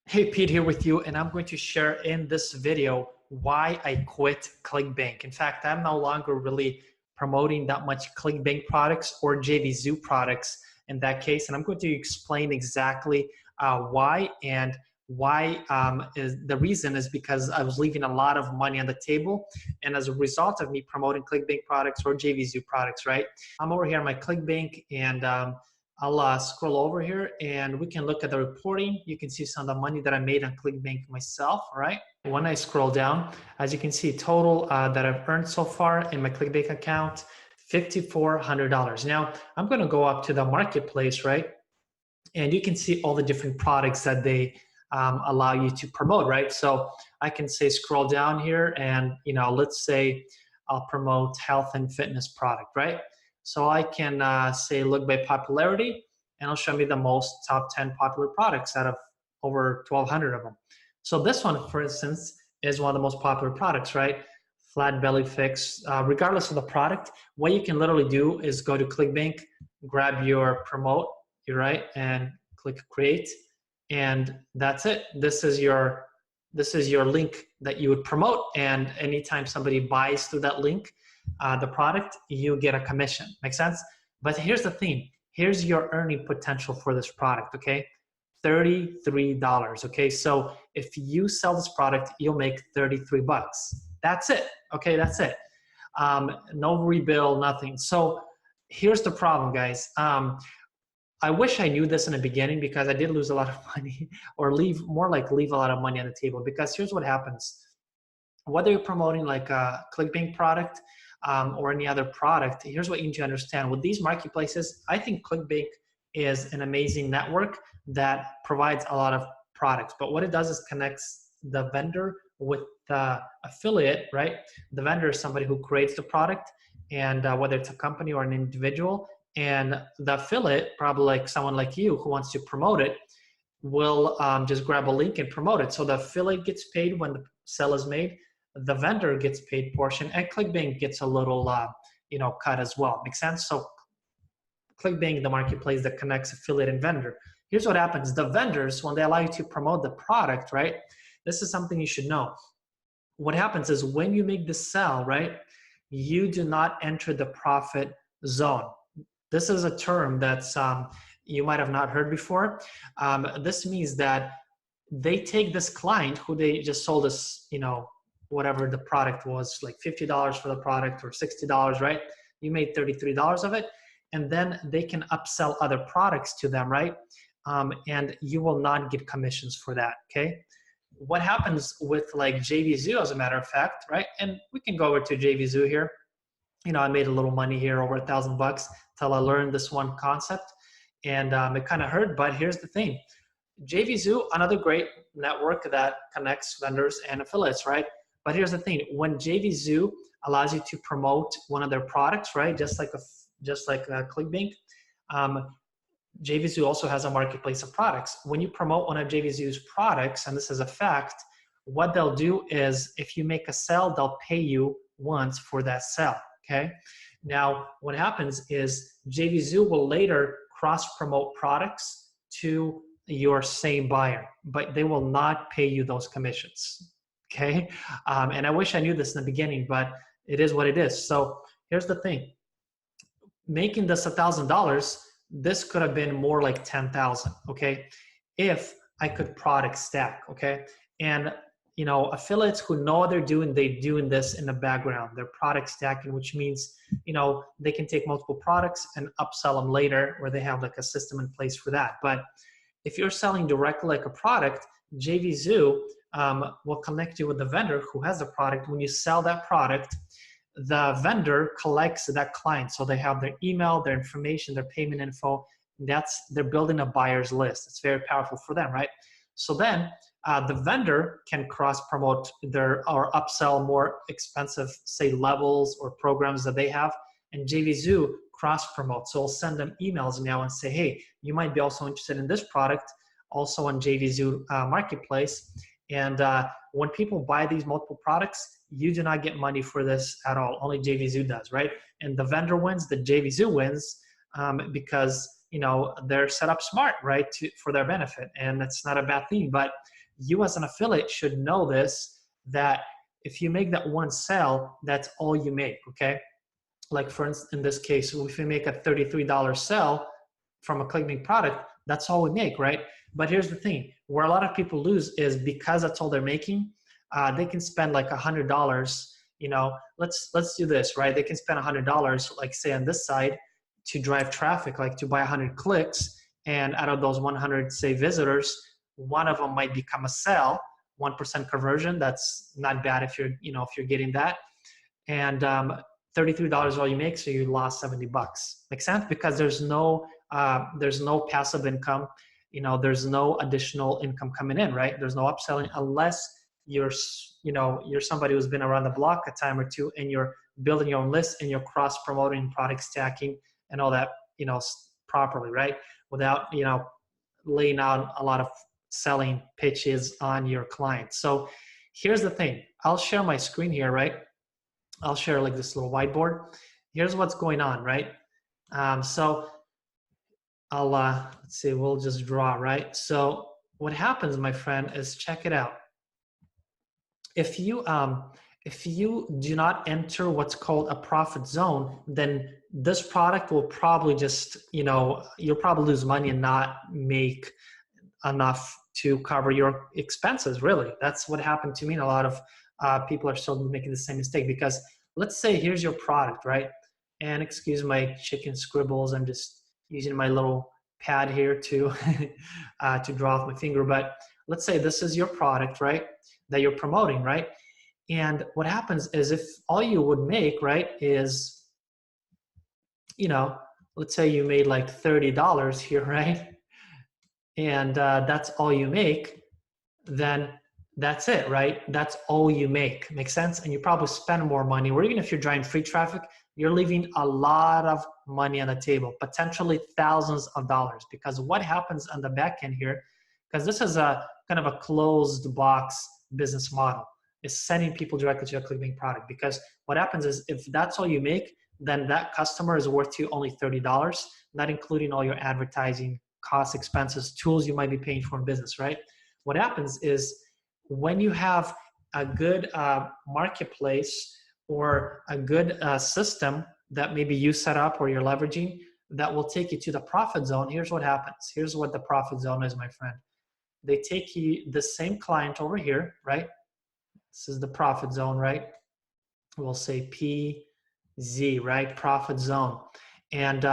Hey, Pete here with you, and I'm going to share in this video why I quit Clickbank. In fact, I'm no longer really promoting that much Clickbank products or JVZoo products in that case, and I'm going to explain exactly why. And why is the reason is because I was leaving a lot of money on the table, and as a result of me promoting Clickbank products or JVZoo products, right? I'm over here on my Clickbank, and I'll scroll over here and we can look at the reporting. You can see some of the money that I made on Clickbank myself, all right? When I scroll down, as you can see, total that I've earned so far in my Clickbank account, $5,400. Now, I'm gonna go up to the marketplace, right? And you can see all the different products that they allow you to promote, right? So I can say scroll down here and, let's say I'll promote health and fitness product, right? So I can say look by popularity, and it'll show me the most top 10 popular products out of over 1,200 of them. So this one, for instance, is one of the most popular products, right? Flat belly fix. Regardless of the product, what you can literally do is go to Clickbank, grab your promote, you're right, and click create, and that's it. This is your link that you would promote, and anytime somebody buys through that link, the product, you get a commission. Make sense? But here's the thing. Here's your earning potential for this product, okay? $33, okay? So if you sell this product, you'll make 33 bucks. That's it, okay? That's it. No rebill, nothing. So here's the problem, guys. I wish I knew this in the beginning, because I did lose a lot of money, or leave a lot of money on the table. Because here's what happens. Whether you're promoting like a Clickbank product or any other product, here's what you need to understand. With these marketplaces, I think Clickbank is an amazing network that provides a lot of products. But what it does is connects the vendor with the affiliate, right? The vendor is somebody who creates the product, and whether it's a company or an individual, and the affiliate, probably like someone like you who wants to promote it, will just grab a link and promote it. So the affiliate gets paid when the sale is made, the vendor gets paid portion, and Clickbank gets a little cut as well. Make sense? So Clickbank, the marketplace that connects affiliate and vendor. Here's what happens. The vendors, when they allow you to promote the product, right? This is something you should know. What happens is when you make the sale, right, you do not enter the profit zone. This is a term that's you might have not heard before. This means that they take this client who they just sold us, whatever the product was, like $50 for the product or $60, right? You made $33 of it, and then they can upsell other products to them, right? And you will not get commissions for that, okay? What happens with like JVZoo, as a matter of fact, right? And we can go over to JVZoo here. I made a little money here, over $1,000 till I learned this one concept, and it kind of hurt. But here's the thing: JVZoo, another great network that connects vendors and affiliates, right? But here's the thing: when JVZoo allows you to promote one of their products, right, just like Clickbank, JVZoo also has a marketplace of products. When you promote one of JVZoo's products, and this is a fact, what they'll do is if you make a sale, they'll pay you once for that sale. Okay. Now, what happens is JVZoo will later cross-promote products to your same buyer, but they will not pay you those commissions. Okay. And I wish I knew this in the beginning, but it is what it is. So here's the thing: making this $1,000, this could have been more like 10,000. Okay, if I could product stack. Okay, and affiliates who know what they're doing this in the background. They're product stacking, which means, they can take multiple products and upsell them later, where they have like a system in place for that. But if you're selling directly like a product, JVZoo will connect you with the vendor who has the product. When you sell that product, the vendor collects that client. So they have their email, their information, their payment info. They're building a buyer's list. It's very powerful for them, right? So then the vendor can cross-promote or upsell more expensive, say, levels or programs that they have, and JVZoo cross-promote. So I'll send them emails now and say, hey, you might be also interested in this product, also on JVZoo Marketplace. And when people buy these multiple products, you do not get money for this at all. Only JVZoo does, right? And the vendor wins, the JVZoo wins, because they're set up smart, right, for their benefit, and it's not a bad thing. But you as an affiliate should know this, that if you make that one sale, that's all you make, okay? Like for instance, in this case, if we make a $33 sale from a Clickbank product, that's all we make, right? But here's the thing, where a lot of people lose is because that's all they're making, they can spend like $100, let's do this, right? They can spend $100, like say on this side, to drive traffic, like to buy 100 clicks, and out of those 100, say, visitors, one of them might become a sale, 1% conversion. That's not bad if you're getting that. And $33 all you make, so you lost $70. Make sense? Because there's no passive income, there's no additional income coming in, right? There's no upselling unless you're somebody who's been around the block a time or two, and you're building your own list and you're cross promoting, product stacking, and all that, properly, right? Without laying out a lot of selling pitches on your clients. So here's the thing. I'll share my screen here, right? I'll share like this little whiteboard. Here's what's going on, right? So I'll, let's see, we'll just draw, right? So what happens, my friend, is check it out. If you do not enter what's called a profit zone, then this product will probably just, you'll probably lose money and not make enough to cover your expenses, really. That's what happened to me, and a lot of people are still making the same mistake. Because let's say here's your product, right? And excuse my chicken scribbles, I'm just using my little pad here to to draw off my finger. But let's say this is your product, right, that you're promoting, right? And what happens is, if all you would make, right, is, let's say you made like $30 here, right? And that's all you make, then that's it, right? That's all you make. Makes sense? And you probably spend more money, or even if you're driving free traffic, you're leaving a lot of money on the table, potentially thousands of dollars. Because what happens on the back end here, because this is a kind of a closed box business model, is sending people directly to a Clickbank product. Because what happens is, if that's all you make, then that customer is worth you only $30, not including all your advertising costs, expenses, tools you might be paying for in business, right? What happens is, when you have a good marketplace or a good system that maybe you set up or you're leveraging, that will take you to the profit zone, here's what happens. Here's what the profit zone is, my friend. They take you, the same client over here, right? This is the profit zone, right? We'll say PZ, right? Profit zone. And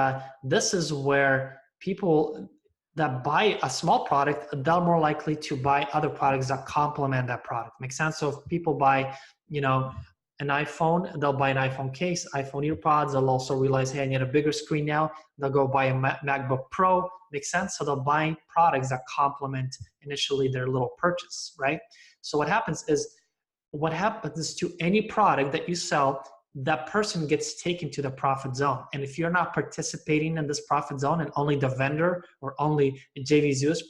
this is where people that buy a small product, they're more likely to buy other products that complement that product. Makes sense? So if people buy, an iPhone, they'll buy an iPhone case, iPhone earpods. They'll also realize, hey, I need a bigger screen now. They'll go buy a MacBook Pro. Makes sense? So they'll buy products that complement initially their little purchase, right? So what happens to any product that you sell, that person gets taken to the profit zone. And if you're not participating in this profit zone, and only the vendor or only JVZoo is,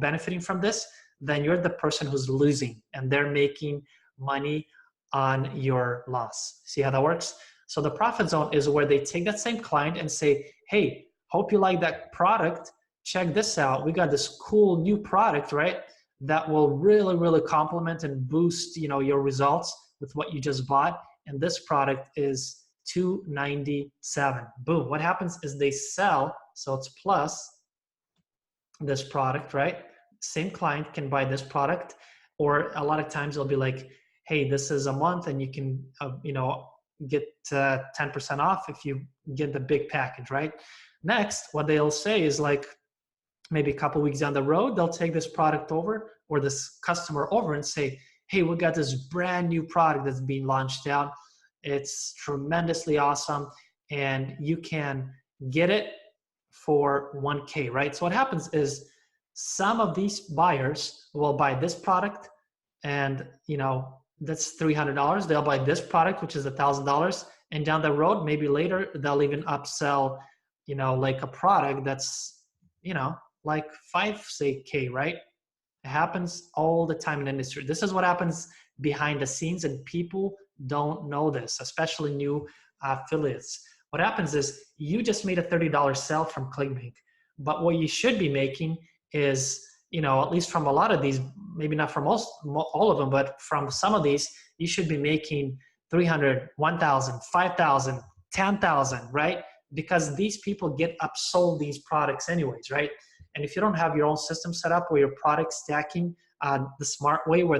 benefiting from this, then you're the person who's losing, and they're making money on your loss. See how that works? So the profit zone is where they take that same client and say, hey, hope you like that product. Check this out. We got this cool new product, right, that will really, really complement and boost, your results with what you just bought. And this product is $297. Boom. What happens is they sell, so it's plus this product, right? Same client can buy this product, or a lot of times they'll be like, hey, this is a month and you can, get 10% off if you get the big package, right? Next, what they'll say is like, maybe a couple weeks down the road, they'll take this product over, or this customer over, and say, hey, we got this brand new product that's being launched out. It's tremendously awesome, and you can get it for $1K, right? So what happens is, some of these buyers will buy this product, and that's $300. They'll buy this product, which is $1,000, and down the road, maybe later, they'll even upsell, like a product that's, like 5K, right? It happens all the time in the industry. This is what happens behind the scenes, and people don't know this, especially new affiliates. What happens is you just made a $30 sale from ClickBank, but what you should be making is, at least from a lot of these, maybe not from all of them, but from some of these, you should be making 300, 1,000, 5,000, 10,000, right? Because these people get upsold these products anyways, right? And if you don't have your own system set up where your product stacking the smart way where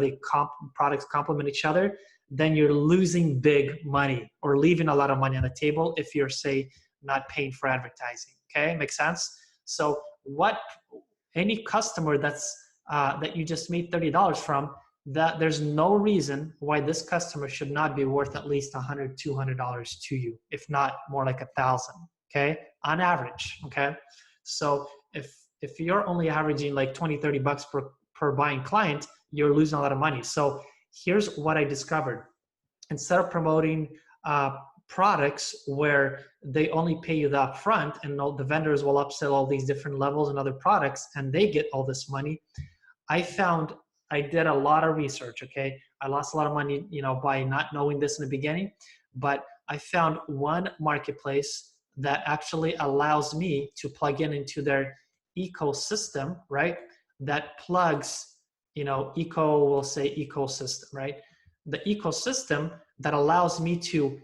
products complement each other, then you're losing big money or leaving a lot of money on the table if you're, say, not paying for advertising. Okay, makes sense? So any customer that you just made $30 from, that there's no reason why this customer should not be worth at least $100, $200 to you, if not more like 1,000, okay, on average, okay? So if you're only averaging like 20, 30 bucks per buying client, you're losing a lot of money. So here's what I discovered. Instead of promoting products where they only pay you the upfront and the vendors will upsell all these different levels and other products and they get all this money, I did a lot of research, okay? I lost a lot of money, by not knowing this in the beginning, but I found one marketplace that actually allows me to plug into their ecosystem, right? That plugs, we'll say ecosystem, right? The ecosystem that allows me to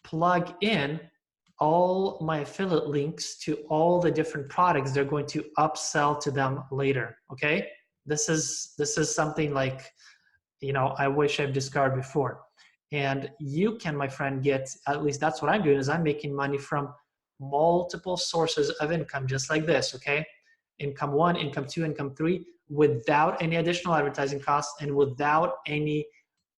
plug in all my affiliate links to all the different products they're going to upsell to them later, okay? This is something like, I wish I've discovered before. And you can, my friend, at least that's what I'm doing, is I'm making money from multiple sources of income, just like this, okay? Income 1, income 2, income 3, without any additional advertising costs and without any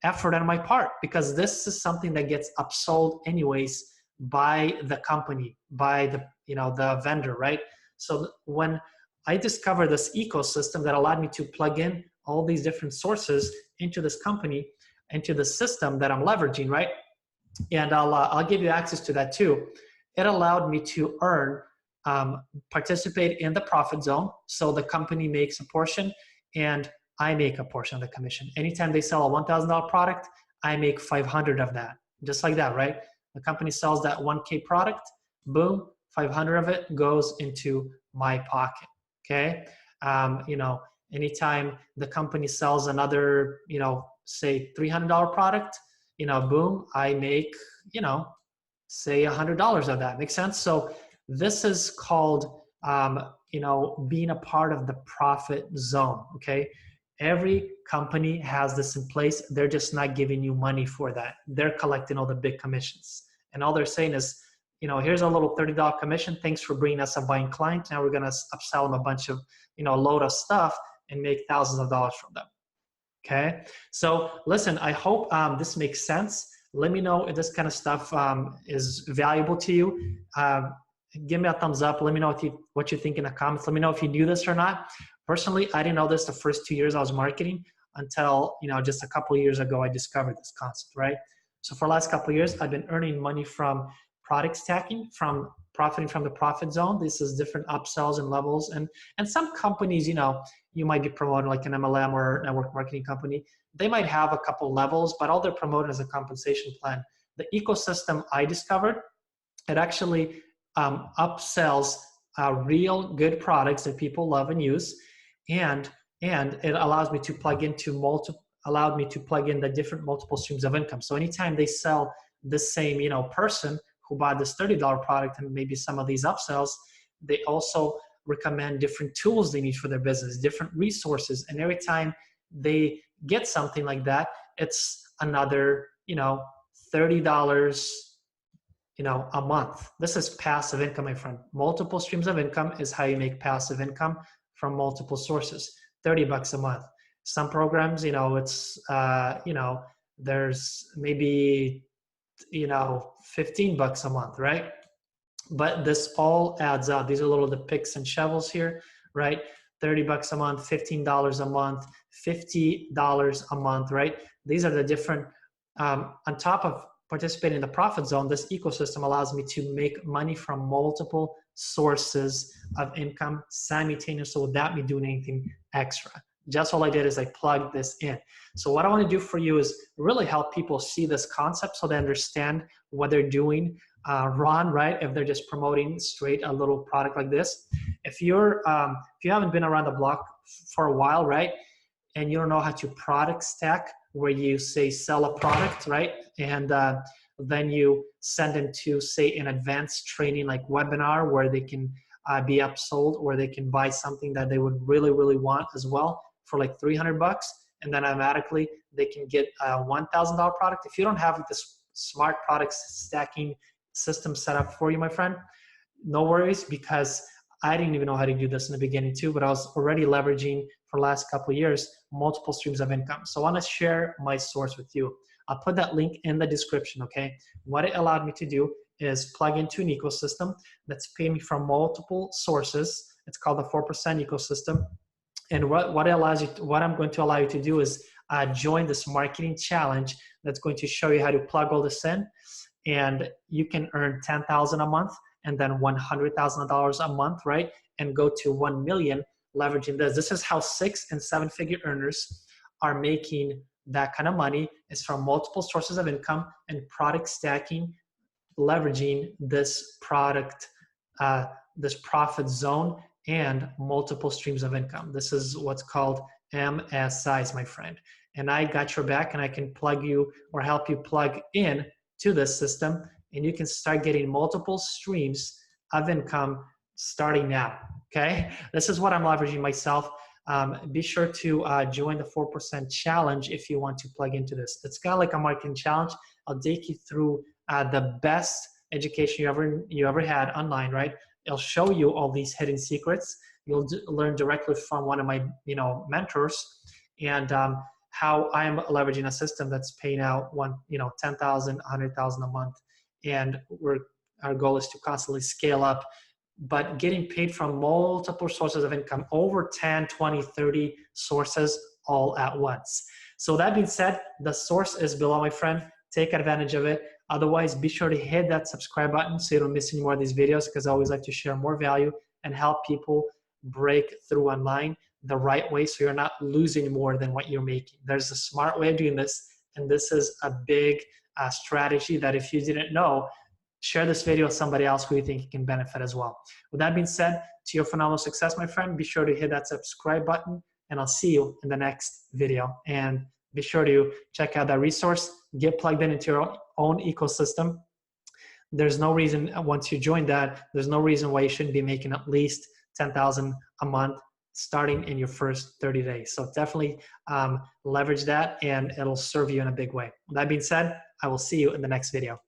effort on my part, because this is something that gets upsold anyways by the company, by the vendor, right? So when I discovered this ecosystem that allowed me to plug in all these different sources into this company, into the system that I'm leveraging, right? And I'll give you access to that too. It allowed me to participate in the profit zone. So the company makes a portion and I make a portion of the commission. Anytime they sell a $1,000 product, I make 500 of that, just like that, right? The company sells that 1K product, boom, 500 of it goes into my pocket, okay? Anytime the company sells another, say $300 product, boom, I make, say $100 of that. Makes sense? So this is called, being a part of the profit zone, okay? Every company has this in place. They're just not giving you money for that. They're collecting all the big commissions. And all they're saying is, here's a little $30 commission. Thanks for bringing us a buying client. Now we're going to upsell them a bunch of, a load of stuff and make thousands of dollars from them. Okay. So listen, I hope this makes sense. Let me know if this kind of stuff is valuable to you. Give me a thumbs up. Let me know what you think in the comments. Let me know if you knew this or not. Personally, I didn't know this the first 2 years I was marketing until, just a couple of years ago, I discovered this concept, right? So for the last couple of years, I've been earning money from product stacking, from profiting from the profit zone. This is different upsells and levels. And some companies, you might be promoting like an MLM or network marketing company. They might have a couple levels, but all they're promoting is a compensation plan. The ecosystem I discovered, it actually upsells real good products that people love and use, and it allows me to plug in the different multiple streams of income. So anytime they sell the same person who bought this $30 product and maybe some of these upsells, they also recommend different tools they need for their business, different resources, and every time they get something like that, it's another $30 a month. This is passive income, my friend. Multiple streams of income is how you make passive income from multiple sources. 30 bucks a month. Some programs, it's, there's maybe, 15 bucks a month, right? But this all adds up. These are little the picks and shovels here, right? 30 bucks a month, $15 a month, $50 a month, right? These are the different, on top of participating in the profit zone, this ecosystem allows me to make money from multiple sources of income simultaneously without me doing anything extra. Just all I did is I plugged this in. So what I want to do for you is really help people see this concept so they understand what they're doing run, right? If they're just promoting straight a little product like this. If you haven't been around the block for a while, right, and you don't know how to product stack, where you say sell a product, right, and then you send them to say an advanced training like webinar where they can be upsold, or they can buy something that they would really want as well for like $300, and then automatically they can get a $1,000 product. If you don't have this smart product stacking system set up for you, my friend, no worries, because I didn't even know how to do this in the beginning too, but I was already leveraging for the last couple of years multiple streams of income. So I want to share my source with you. I'll put that link in the description, okay? What it allowed me to do is plug into an ecosystem that's paying me from multiple sources. It's called the 4% ecosystem. And what I'm going to allow you to do is join this marketing challenge that's going to show you how to plug all this in, and you can earn $10,000 a month and then $100,000 a month, right? And go to 1 million leveraging this. This is how 6- and 7-figure earners are making that kind of money. It's from multiple sources of income and product stacking, leveraging this product, this profit zone, and multiple streams of income. This is what's called MSIs, my friend. And I got your back, and I can plug you or help you plug in to this system, and you can start getting multiple streams of income starting now, okay? This is what I'm leveraging myself. Be sure to join the 4% challenge if you want to plug into this. It's kind of like a marketing challenge. I'll take you through the best education you ever had online, right? It'll show you all these hidden secrets. You'll learn directly from one of my mentors, and how I'm leveraging a system that's paying out $10,000, $100,000 a month, and our goal is to constantly scale up, but getting paid from multiple sources of income, over 10, 20, 30 sources all at once. So that being said, the source is below, my friend. Take advantage of it. Otherwise, be sure to hit that subscribe button so you don't miss any more of these videos, because I always like to share more value and help people break through online the right way, so you're not losing more than what you're making. There's a smart way of doing this, and this is a big strategy that if you didn't know, share this video with somebody else who you think can benefit as well. With that being said, to your phenomenal success, my friend, be sure to hit that subscribe button, and I'll see you in the next video. And be sure to check out that resource, get plugged in into your own ecosystem. There's no reason, once you join that, there's no reason why you shouldn't be making at least $10,000 a month starting in your first 30 days. So definitely leverage that, and it'll serve you in a big way. With that being said, I will see you in the next video.